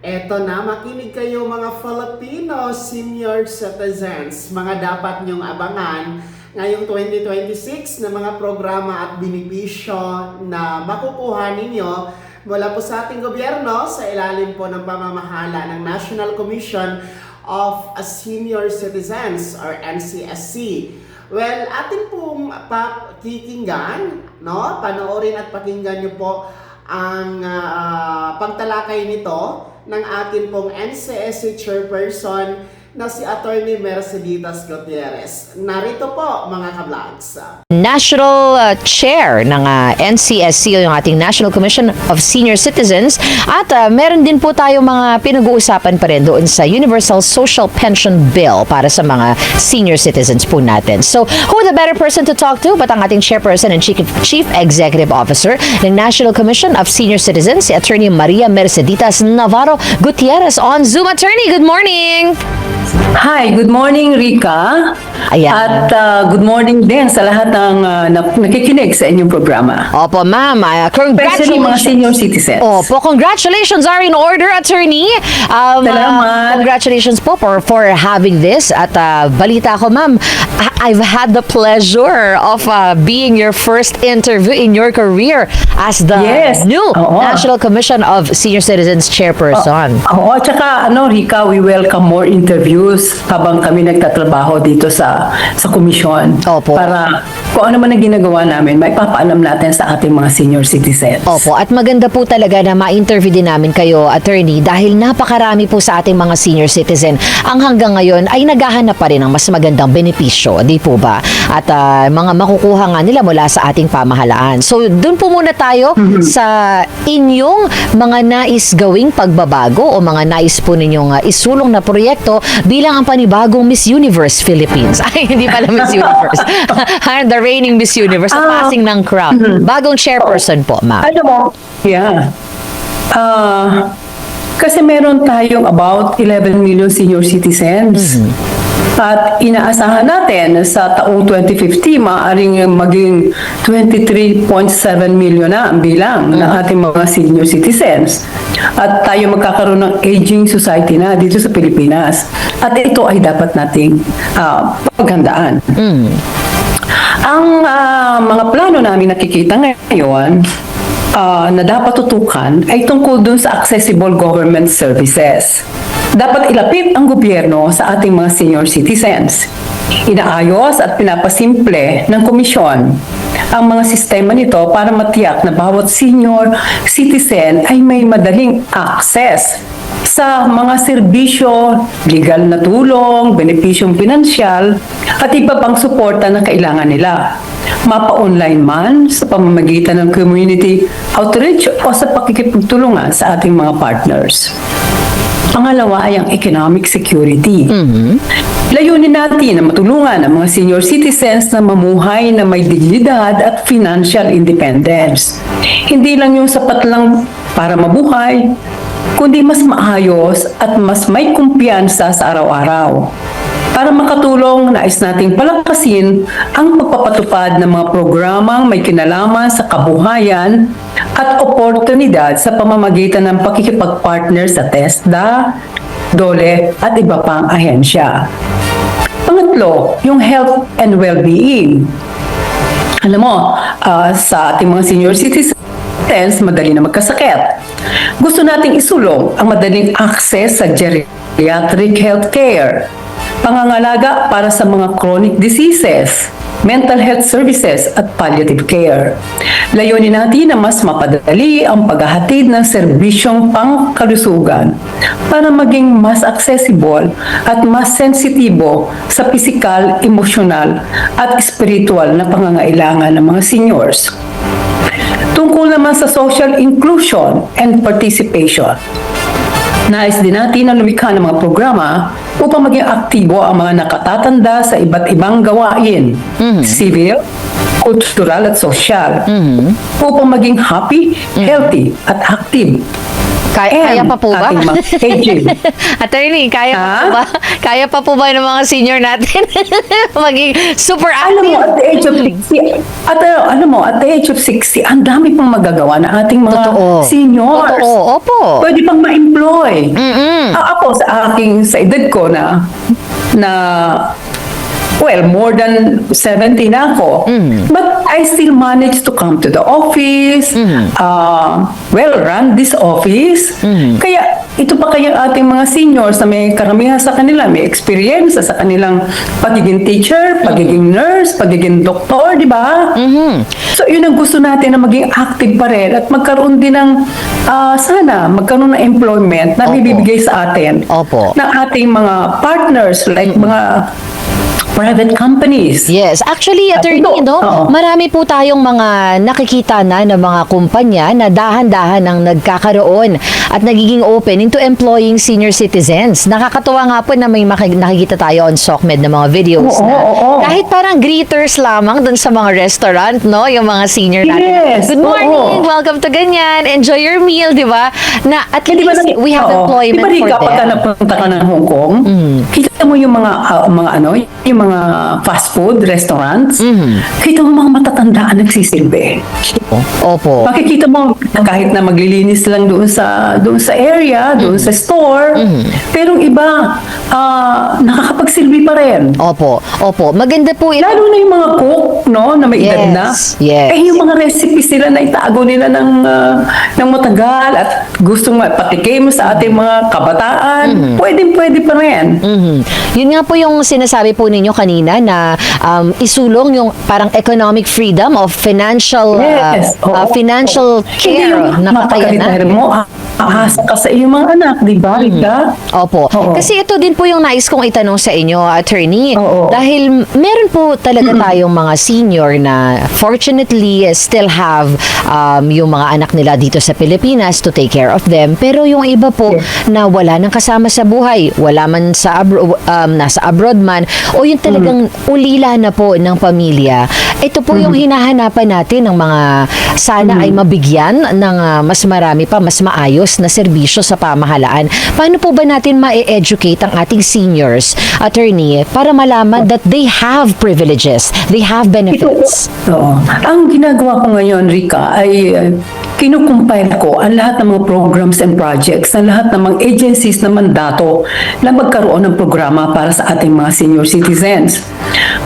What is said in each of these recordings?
Eto na, makinig kayo mga Filipino senior citizens. Mga dapat nyong abangan ngayong 2026 na mga programa at benepisyo na makukuha ninyo mula po sa ating gobyerno sa ilalim po ng pamamahala ng National Commission of Senior Citizens or NCSC. Well, atin pong pakikinggan, no? Panoorin at pakinggan nyo po ang pagtalakay nito ng atin pong NCSC chairperson na si Attorney Merceditas Gutierrez. Narito po mga kablogs. National Chair ng NCSC, yung ating National Commission of Senior Citizens, at meron din po tayo mga pinag-uusapan pa rin doon sa Universal Social Pension Bill para sa mga senior citizens po natin. So, who the better person to talk to but ang ating Chairperson and Chief Executive Officer ng National Commission of Senior Citizens, si Attorney Maria Merceditas Navarro Gutierrez on Zoom. Attorney, good morning! Hi, good morning Rika. Ayan. At good morning din sa lahat ng nakikinig sa inyong programa. Opo, ma'am. Especially mga Congratulations. senior citizens. Opo, congratulations are in order, Attorney. Salamat. Congratulations po for having this. At balita ko, ma'am, I've had the pleasure of being your first interview in your career as the Yes. new Oo. National Commission of Senior Citizens Chairperson. Oo, at saka Rika, we welcome more interviews habang kami nagtatrabaho dito sa komisyon. Opo. Para kung ano man ang ginagawa namin, maipapaalam natin sa ating mga senior citizens. Opo, at maganda po talaga na ma-interview din namin kayo, Attorney, dahil napakarami po sa ating mga senior citizen ang hanggang ngayon ay naghahanap pa rin ng mas magandang benepisyo, di po ba? At mga makukuha nga nila mula sa ating pamahalaan. So, dun po muna tayo sa inyong mga nais gawing pagbabago o mga nais po ninyong isulong na proyekto bilang ang panibagong Miss Universe Philippines. Ay, hindi pala Miss Universe. The reigning Miss Universe, na passing ng crown. Bagong chairperson po, ma'am. Ano mo? Yeah. Kasi meron tayong about 11 million senior citizens. At inaasahan natin sa taong 2050, maaaring maging 23.7 million na ang bilang ng ating mga senior citizens. At tayo magkakaroon ng aging society na dito sa Pilipinas. At ito ay dapat nating paghandaan. Ang mga plano namin nakikita ngayon na dapat tutukan ay tungkol dun sa accessible government services. Dapat ilapit ang gobyerno sa ating mga senior citizens. Inaayos at pinapasimple ng komisyon ang mga sistema nito para matiyak na bawat senior citizen ay may madaling access sa mga serbisyo, legal na tulong, benepisyong pinansyal, at iba pang suporta na kailangan nila. Mapa-online man sa pamamagitan ng community outreach o sa pakikipagtulungan sa ating mga partners. Pangalawa ay ang economic security. Layunin natin na matulungan ang mga senior citizens na mamuhay na may dignidad at financial independence. Hindi lang yung sapat lang para mabuhay, kundi mas maayos at mas may kumpiyansa sa araw-araw. Para makatulong, nais nating palakasin ang pagpapatupad ng mga programang may kinalaman sa kabuhayan at oportunidad sa pamamagitan ng pakikipagpartner sa TESDA, DOLE at iba pang ahensya. Pangatlo, yung health and well-being. Alam mo, sa ating mga senior citizens, madali na magkasakit. Gusto nating isulong ang madaling access sa geriatric healthcare, pangangalaga para sa mga chronic diseases, mental health services at palliative care. Layunin natin na mas mapadali ang paghahatid ng serbisyong pangkalusugan para maging mas accessible at mas sensitibo sa pisikal, emosyonal at spiritual na pangangailangan ng mga seniors. Tungkol naman sa social inclusion and participation, nais din natin na lumikha ng mga programa upang maging aktibo ang mga nakatatanda sa iba't ibang gawain, civil, kultural at sosyal, upang maging happy, healthy at active. Kaya pa po ba? Ating mga aging. Attorney, kaya pa po ba? Kaya pa po ba ng mga senior natin maging super Alam mo, active? at the age of 60, at the age of 60, ang dami pang magagawa na ating mga Totoo. seniors. Totoo, opo. Pwede pang ma-employ. sa edad ko na well, more than 70 na ako. But I still managed to come to the office, run this office. Kaya ito pa kaya ating mga seniors na may karamihan sa kanila, may experience sa kanilang pagiging teacher, pagiging nurse, pagiging doktor, di ba? So yun ang gusto natin na maging active pa rin at magkaroon din ng, sana, magkaroon ng employment na bibigay sa atin Opo. ng ating mga partners, like mga private companies. Yes. Actually, attorney, Oo. marami po tayong mga nakikita na ng mga kumpanya na dahan-dahan ang nagkakaroon at nagiging open into employing senior citizens. Nakakatuwa nga po na may nakikita tayo on SOCMED na mga videos Oo, na oo. kahit parang greeters lamang dun sa mga restaurant, no? Yung mga senior natin. Yes, Good morning, oo. welcome to ganyan, enjoy your meal, di ba? Na at Di ba least we have employment di ba, Rika, for pagka them. napunta ka ng Hong Kong, kita mo yung yung mga fast food restaurants, kita mo mga matatandaan nagsisilbi. Opo. Makikita mo kahit na maglilinis lang doon sa area, doon sa store, pero yung iba nakakapagsilbi pa rin. Opo. Opo. Maganda po ito. Lalo na yung mga cook, no, na may edad na. Yes. Eh, yung mga recipes nila na itago nila ng matagal at gustong patikim sa ating mga kabataan, pwede pa rin. Yun nga po yung sinasabi po ninyo kanina na isulong yung parang economic freedom of financial Yes. Oo. financial Hindi care yung na mapagalitan kakayanan. mo, aasa ka sa iyong mga anak, di ba, Rita? Opo. Oo. Kasi ito din po yung nais kong itanong sa inyo, attorney. Oo. Dahil meron po talaga tayong mga senior na fortunately still have yung mga anak nila dito sa Pilipinas to take care of them. Pero yung iba po na wala nang kasama sa buhay, wala man sa nasa abroad man, o yung talagang ulila na po ng pamilya. Ito po yung hinahanapan natin ng mga sana ay mabigyan ng mas marami pa, mas maayos na serbisyo sa pamahalaan. Paano po ba natin ma-educate ang ating seniors, attorney, para malaman that they have privileges, they have benefits? Oo. Ang ginagawa ko ngayon, Rika, ay kinukumpile ko ang lahat ng mga programs and projects ng lahat ng mga agencies na mandato na magkaroon ng programa para sa ating mga senior citizens.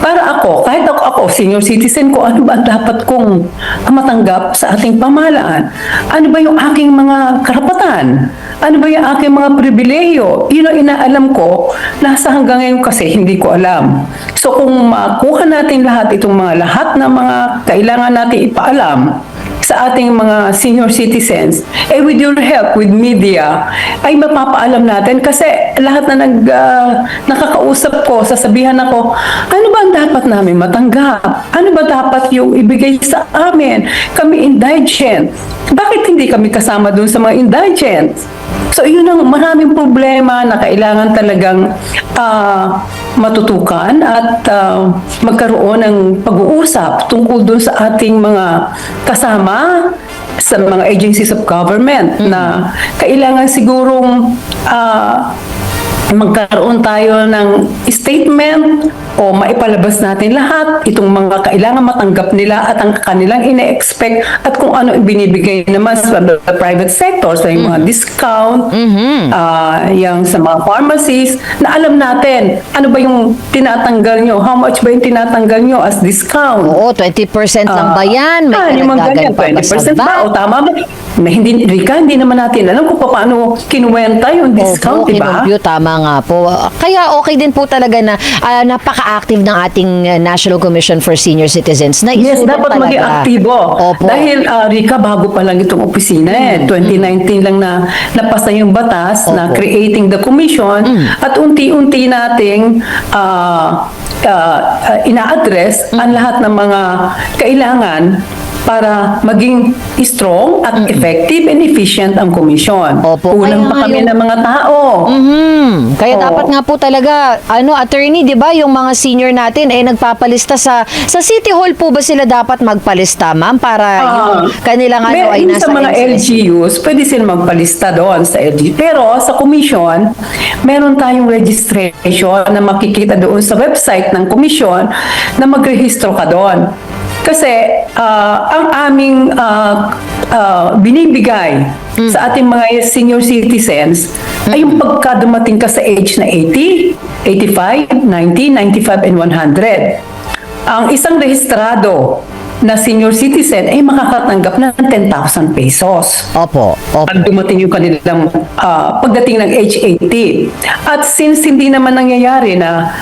Para kahit ako, senior citizen ko, ano ba ang dapat kong matanggap sa ating pamahalaan? Ano ba yung aking mga karapatan? Ano ba yung aking mga pribilehiyo? Yun ang inaalam ko, nasa hanggang ngayon kasi hindi ko alam. So kung makuha natin itong lahat ng mga kailangan natin ipaalam sa ating mga senior citizens, with your help, with media, ay mapapaalam natin kasi lahat na nakakausap ko, sasabihan ako, ano ba ang dapat namin matanggap? Ano ba dapat yung ibigay sa amin? Kami indigent. Bakit hindi kami kasama dun sa mga indigent? So, yun ang maraming problema na kailangan talagang matutukan at magkaroon ng pag-uusap tungkol dun sa ating mga kasama sa mga agencies of government na kailangan sigurong magkaroon tayo ng statement o maipalabas natin lahat itong mga kailangan matanggap nila at ang kanilang ine-expect at kung ano ibinibigay naman sa private sector, sa mga discount, yung sa mga pharmacies, na alam natin ano ba yung tinatanggal nyo, how much ba yung tinatanggal nyo as discount. Oo, 20% lang ba yan? May yung mga karagdagan ganyan, pa ba sa 20% ba? O tama ba? Hindi, Rika, hindi naman natin alam kung paano kinuwenta yung discount, Opo, di ba? kinumpute, tama nga po. Kaya okay din po talaga na napaka-active ng ating National Commission for Senior Citizens na Yes, isulong dapat talaga. maging aktibo. Opo. Dahil, Rika, bago pa lang itong opisina 2019 lang na napasa yung batas na Opo. creating the commission at unti-unti nating ina-address ang lahat ng mga kailangan para maging strong at effective and efficient ang komisyon. Opo. Kulang Kaya pa nga kami yung- ng mga tao. Kaya Oo. dapat nga po talaga, attorney, di ba, yung mga senior natin papalista sa City Hall po ba sila dapat magpalista, ma'am, para yung kanilang ay Meron nasa sa mga NCSC? LGUs, pwede sila magpalista doon sa LGU. Pero sa commission, meron tayong registration na makikita doon sa website ng commission na magrehistro ka doon. Kasi ang aming binibigay sa ating mga senior citizens ay yung pagka dumating ka sa age na 80, 85, 90, 95, and 100. Ang isang rehistrado na senior citizen ay makakatanggap ng 10,000 pesos. Opo. Pag dumating yung kanilang pagdating ng age 80. At since hindi naman nangyayari na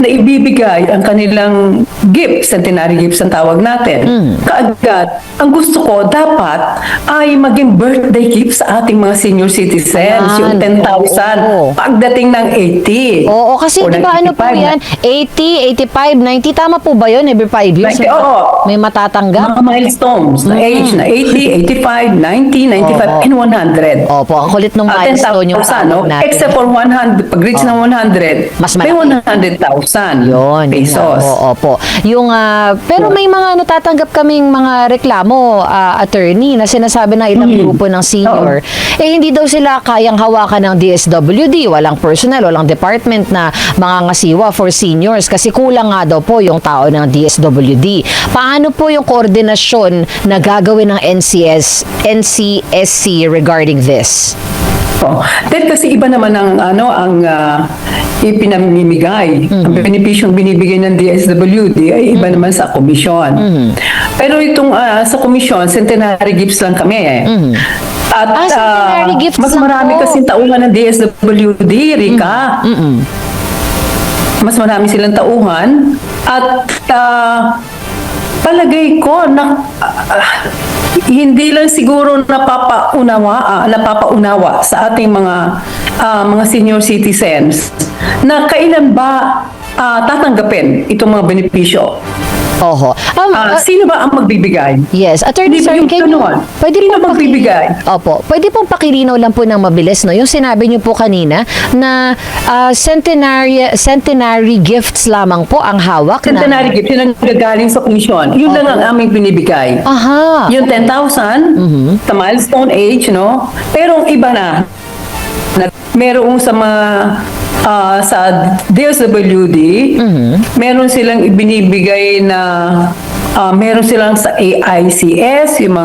naibibigay ang kanilang gifts, centenary gifts ang tawag natin, kaagad, ang gusto ko dapat ay maging birthday gift sa ating mga senior citizens, Ayan. yung 10,000 Oo. pagdating ng 80. Oo, kasi O di ba ano po 85 yan? 80, 85, 90, tama po ba yun? Every 5 years? 90, oo. May matatanggap? Mga milestones na age na 80, 85, 90, 95, Oo. and 100. Opo, ang kulit ng milestone yung 10,000, no? tawag natin. Except for 100, pag reach ng 100, Mas may malaki. 100,000 Yun. pesos. Opo. Yung, pero may mga natatanggap kaming mga reklamo, attorney, na sinasabi ng ilang grupo ng senior, hindi daw sila kayang hawakan ng DSWD, walang personnel, walang department na mangangasiwa for seniors kasi kulang nga daw po yung tao ng DSWD. Paano po yung koordinasyon na gagawin ng NCSC regarding this? Then kasi iba naman ang ipinamimigay. Ang benepisyong binibigay ng DSWD ay iba naman sa komisyon. Pero itong sa komisyon, centenary gifts lang kami eh. At centenary gifts mas lang marami po. kasing tauhan ng DSWD, Rika. Mas marami silang tauhan at palagay ko na hindi lang siguro napapaunawa sa ating mga senior citizens na kailan ba tatanggapin itong mga benepisyo. Oho. Sino ba ang magbibigay? Yes, Attorney Hindi ba Sir, yung can you, ganon? pwede Sino pong magbibigay? Opo, pwede pong pakilinaw lang po ng mabilis, no? Yung sinabi niyo po kanina na centenary gifts lamang po ang hawak Centenary na... gift, yun ang gagaling sa komisyon. Yun lang ang aming binibigay. Aha. Yung 10,000, sa milestone age, no? Pero ang iba na merong sa mga sa DSWD, meron silang ibinibigay na meron silang sa AICS, yung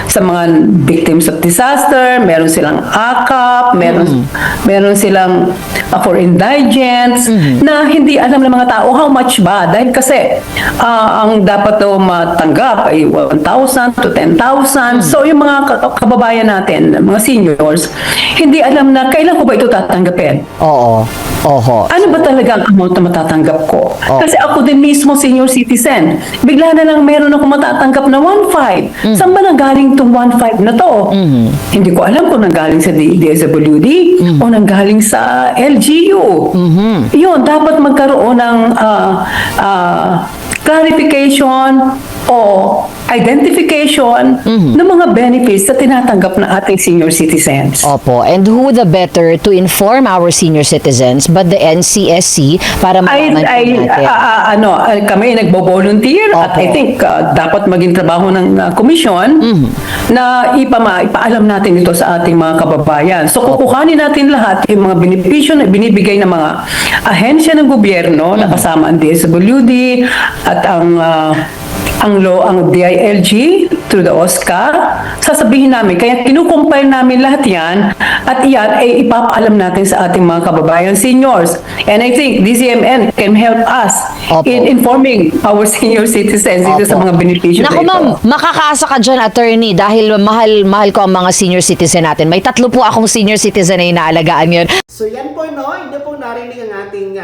sa mga victims of disaster, meron silang AKAP, meron silang for indigents, na hindi alam ng mga tao how much ba. Dahil kasi ang dapat daw matanggap ay 1,000 to 10,000. So yung mga kababayan natin, mga seniors, hindi alam na kailan ko ba ito tatanggapin. Oo. Oho. Ano ba talaga ang amount na matatanggap ko? Kasi ako din mismo senior citizen. Bigla na lang meron ako matatanggap na 1.5. Saan ba nanggaling itong 1.5 na to? Hindi ko alam kung nanggaling sa DSWD o nanggaling sa LGU. Yun, dapat magkaroon ng clarification o identification ng mga benefits na tinatanggap ng ating senior citizens. Opo. And who the better to inform our senior citizens but the NCSC para malaman po natin. Kami nagbo-volunteer at I think dapat maging trabaho ng komisyon na ipaalam natin ito sa ating mga kababayan. So kukuhanin natin lahat yung mga benepisyo na binibigay ng mga ahensya ng gobyerno na kasama ang DSWD at ang DILG through the OSCA, sasabihin namin, kaya kinukumpile namin lahat yan at iyan ay ipapaalam natin sa ating mga kababayan seniors. And I think DCMN can help us in informing our senior citizens dito sa mga benepisyo Naku na ito. ma'am, makakaasa ka dyan, attorney, dahil mahal ko ang mga senior citizen natin. May 3 po akong senior citizen na inaalagaan yun. So yan po, no, hindi po narinig ang ating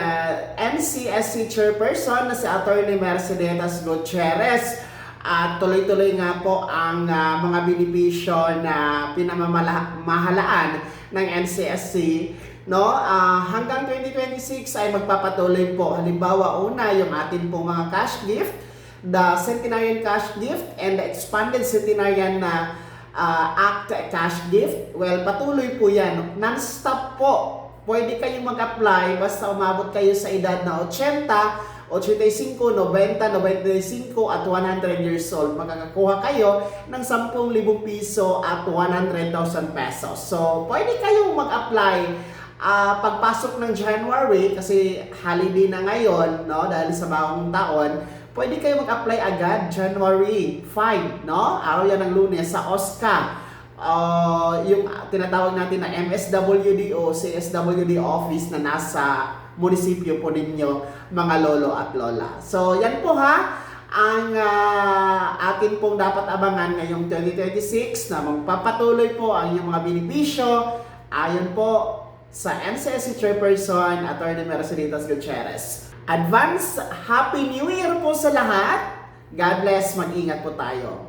NCSC chairperson na si Attorney Mercedes Gutierrez. At tuloy-tuloy nga po ang mga benepisyo na pinamamahalaan ng NCSC, no? Hanggang 2026 ay magpapatuloy po. Halimbawa, una, yung atin po mga cash gift, the centenarian cash gift and the expanded centenarian na act cash gift. Well, patuloy po yan. Non-stop po. Pwede kayong mag-apply basta umabot kayo sa edad na 80, 85, 90, 95 at 100 years old. Makakakuha kayo ng 10,000 piso at 100,000 pesos. So, pwede kayong mag-apply pagpasok ng January kasi holiday na ngayon, no? Dahil sa bagong taon, pwede kayo mag-apply agad January 5, no? Araw yan ng Lunes sa OSCA. yung tinatawag natin na MSWD o CSWD office na nasa munisipyo po ninyo, mga lolo at lola. So yan po ha, ang atin pong dapat abangan ngayong 2026 na magpapatuloy po ang inyong mga benepisyo ayon po sa MCSC Chairperson Atty. Merceditas Gutierrez. Advance Happy New Year po sa lahat. God bless, mag-ingat po tayo.